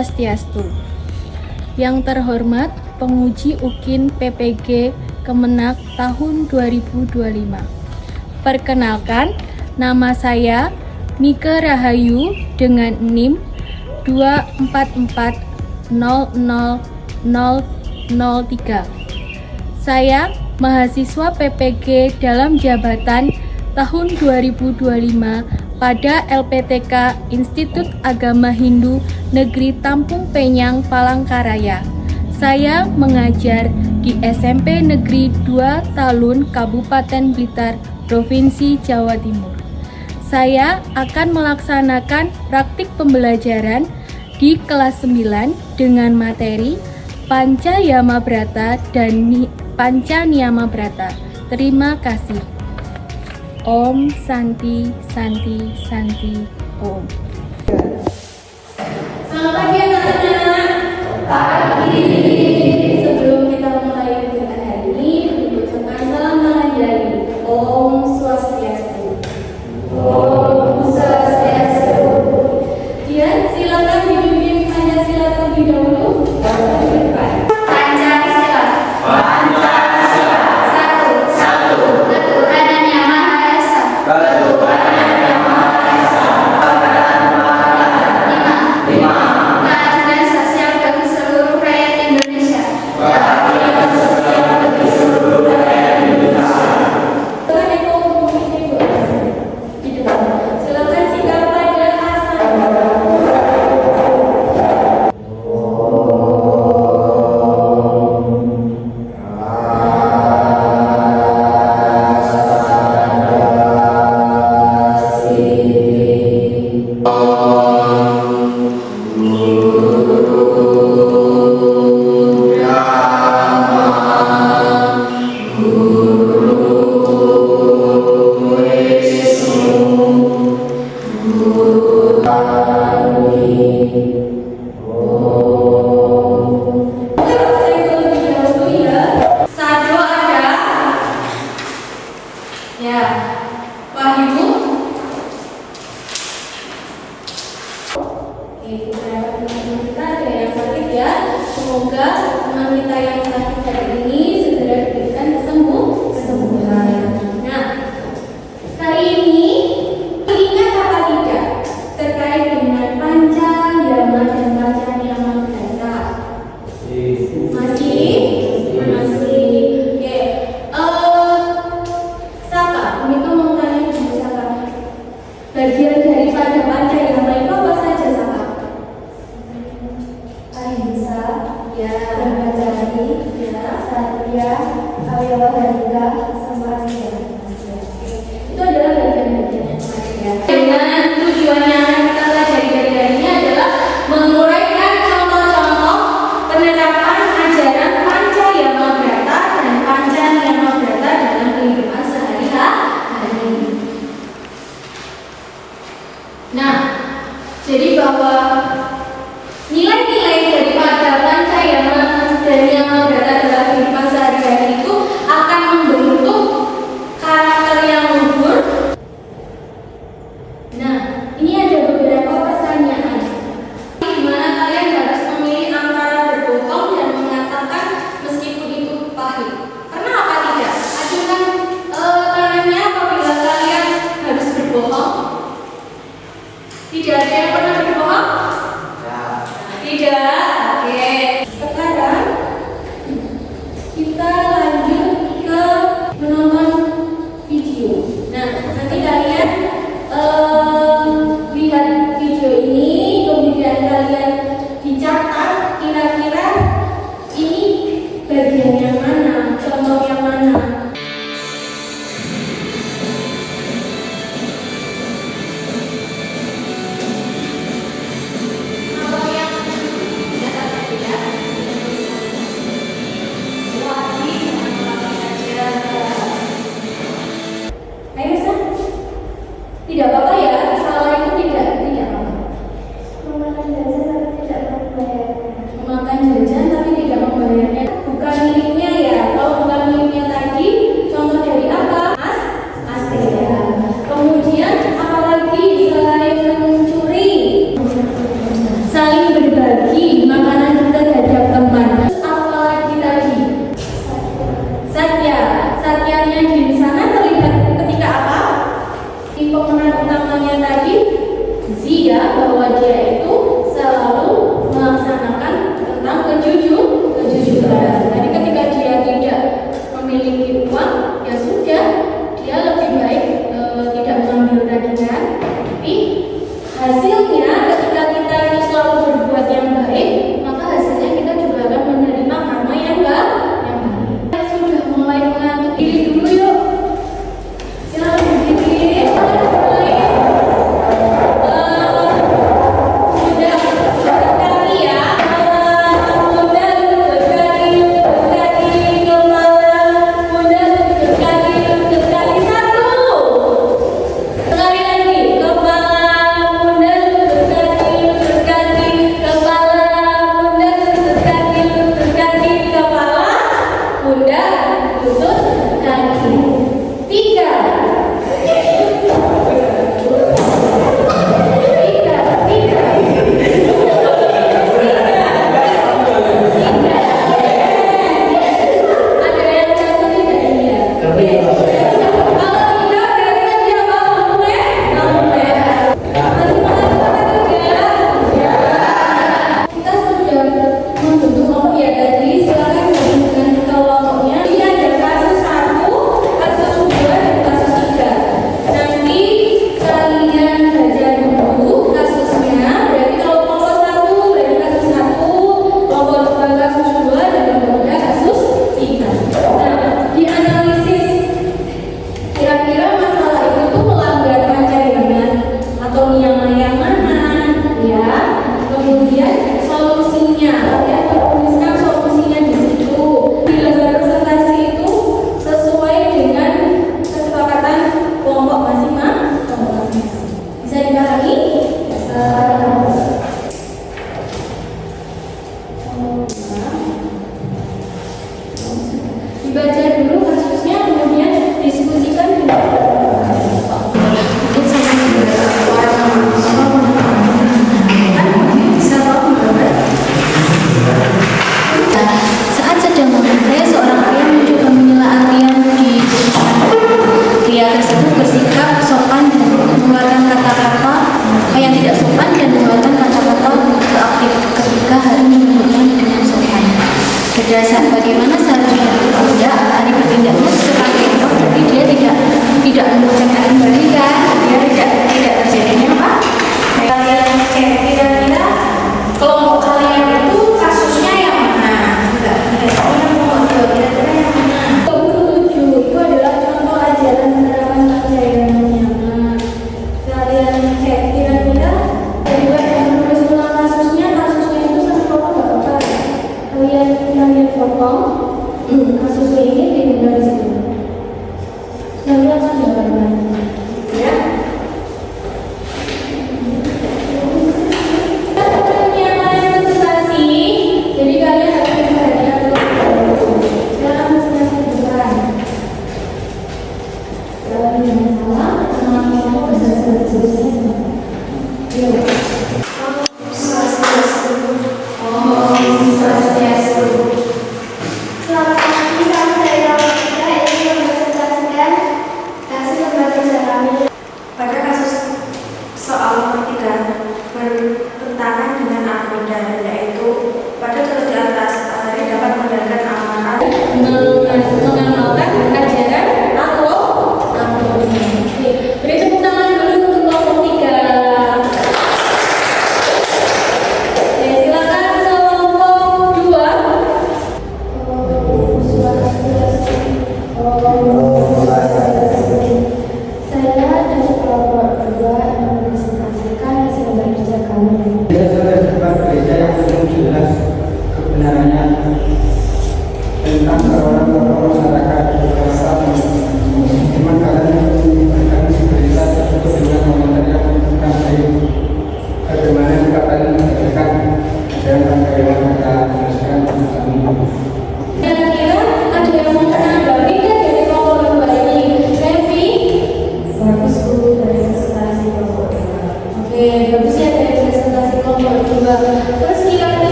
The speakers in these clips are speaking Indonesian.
Swastiastu. Yang terhormat penguji UKIN PPG Kemenak tahun 2025. Perkenalkan, nama saya Mike Rahayu dengan NIM 244000003. Saya mahasiswa PPG dalam jabatan tahun 2025 pada LPTK Institut Agama Hindu Negeri Tampung Penyang, Palangkaraya. Saya mengajar di SMP Negeri 2 Talun, Kabupaten Blitar, Provinsi Jawa Timur. Saya akan melaksanakan praktik pembelajaran di kelas 9 dengan materi Panca Yama Brata dan Panca Niyama Brata. Terima kasih. Om Santi Santi Santi Om. Selamat pagi anak-anak. Pagi. Sebelum kita mulai kegiatan hari ini, ucapkan salam tangan jari. Om Swastiastu. Om Swastiastu. Dian, silakan dibimbing Pancasila terlebih dahulu. Pancasila. Keadilan sosial bagi seluruh rakyat Indonesia. Silakan sikap pada asal. Semoga teman kita yang sakit hari ini segera diberikan kesembuhan. Nah, kali ini ingat apa tidak terkait dengan Panca Yama dan Panca Niyama Brata? Masih. Oke. Saka, Mika mau tanya dulu Saka. Bagian daripada Panca Yama itu apa saja Saka? Ahimsa, ya, Brahmacari, ya, Satya, Avyavahariga, sama itu adalah bagian-bagian ya. Dengan tujuannya kita pelajari dari ini adalah menguraikan contoh-contoh penerapan ajaran Panca Yama Brata dan Panca Niyama Brata dalam kehidupan sehari-hari. Nah, jadi bahwa nilai-nilai daripada Panca Yama dan Niyama Brata dalam kehidupan sehari-hari itu akan membentuk karakter yang luhur. Nah,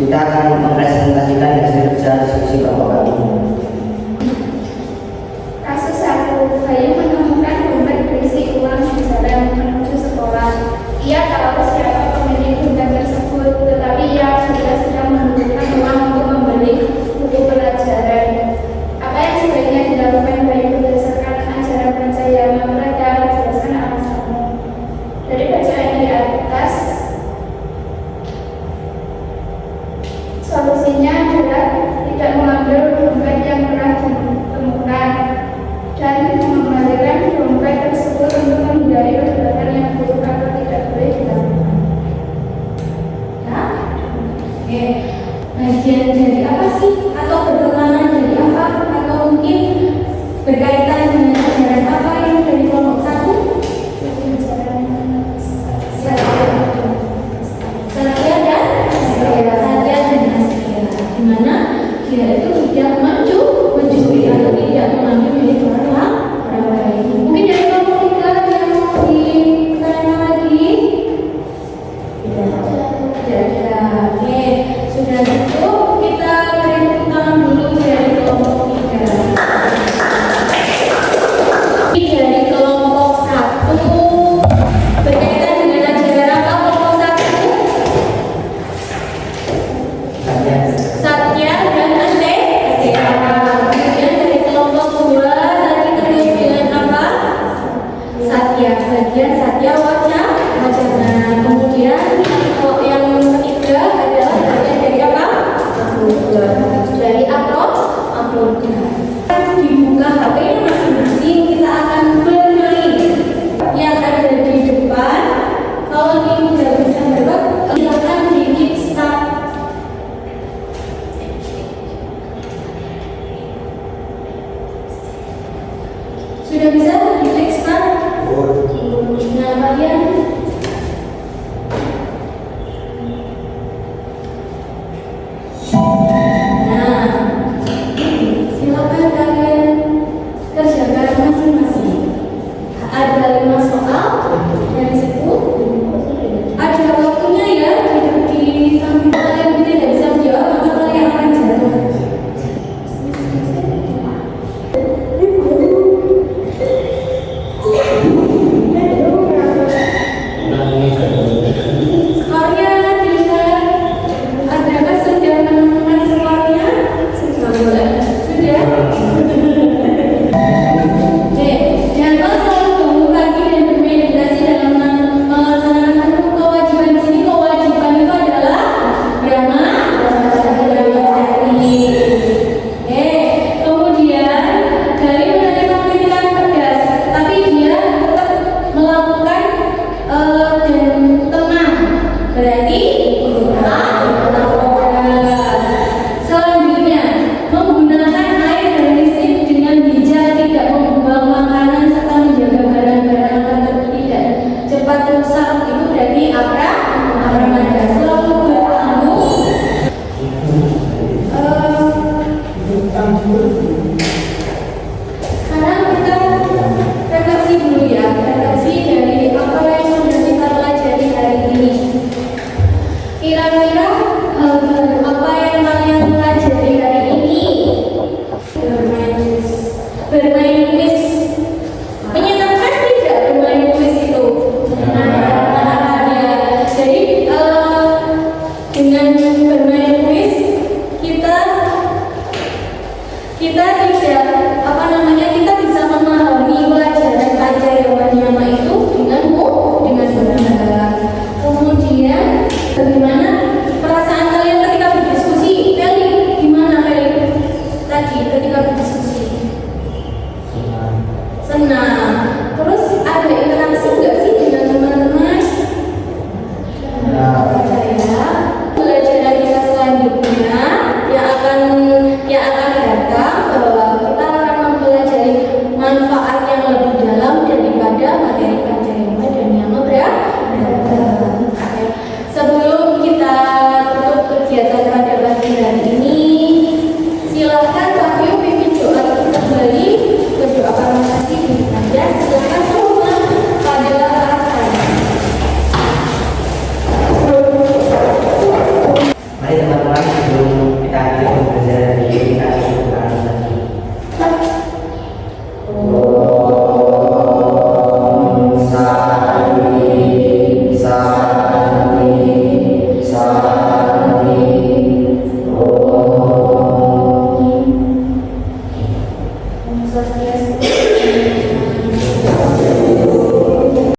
Kita akan mempresentasikan hasil kerja diskusi Bapak kami. Kasus 1, bayi menemukan dompet berisi uang di jalan menuju sekolah. Ia tahu siapa pemilik dompet tersebut, tetapi ia juga sedang mengumpulkan uang untuk membeli buku pelajaran. Apa yang sebaiknya dilakukan bayi berdasarkan ajaran percaya mereka? Jelaskan alasannya. Dari bacaan di atas, solusinya adalah tidak mengambil dompet yang pernah ditemukan dan mengembalikan dompet tersebut untuk menghindari perbuatan yang buruk atau tidak boleh dilakukan. Ya, oke. Bagian dari apa sih? Atau bertentangan dari apa? Atau mungkin berkaitan dengan ajaran apa yang dari kelompok 1? Satya dan Astrea, di mana dia itu tidak mencuri atau tidak mengambil milik orang lain. Mungkin dari kelompok 3 yang mau ditanya lagi? Tidak ada. Oke, sudah gitu kita beri tepuk tangan dulu dari kelompok 3. Dari kelompok 1 berkaitan dengan ajaran apa kelompok 1? Satya dan Astrea. Kemudian dari kelompok 2 tadi terkait dengan apa? Satya wajah. Kemudian kalau yang ketiga adalah bagian dari apa? Dari upload. Dibuka HP-nya masing-masing, kita akan bermain. Yang ada di depan, kalau tidak bisa berbuat, silakan di kickstart. Sudah bisa di kickstart? Nah, kalian silakan kalian kerjakan masing-masing. Ada 5 soal dari situ. Ada waktunya ya, tidak di samping kalian tidak bisa menjawab, maka kalian akan jatuh. Skornya dilihat, adakah sudah menemukan skornya? Sudah? Oke, jangan lupa selalu tunggu lagi dan bermeditasi dalam melaksanakan kewajiban di sini. Kewajiban itu adalah beramal. Oke, kemudian Gali menerima kritikan pedas, tapi dia tetap melakukan dan tenang. Berarti selanjutnya menggunakan air dan listrik dengan bijak, tidak membuang makanan serta menjaga barang-barang agar tidak cepat rusak. Itu berarti Apramada. Selalu bertamu. Sekarang kita refleksi dulu ya, refleksi dari apa yang sudah kita pelajari hari ini. Kira-kira apa yang kalian pelajari hari ini? Bermain kuis. Menyenangkan tidak bermain kuis itu? Menyenangkan ya. Jadi dengan bermain kuis kita tidak kita bisa memahami pelajaran yang yama itu dengan benar. Kemudian bagaimana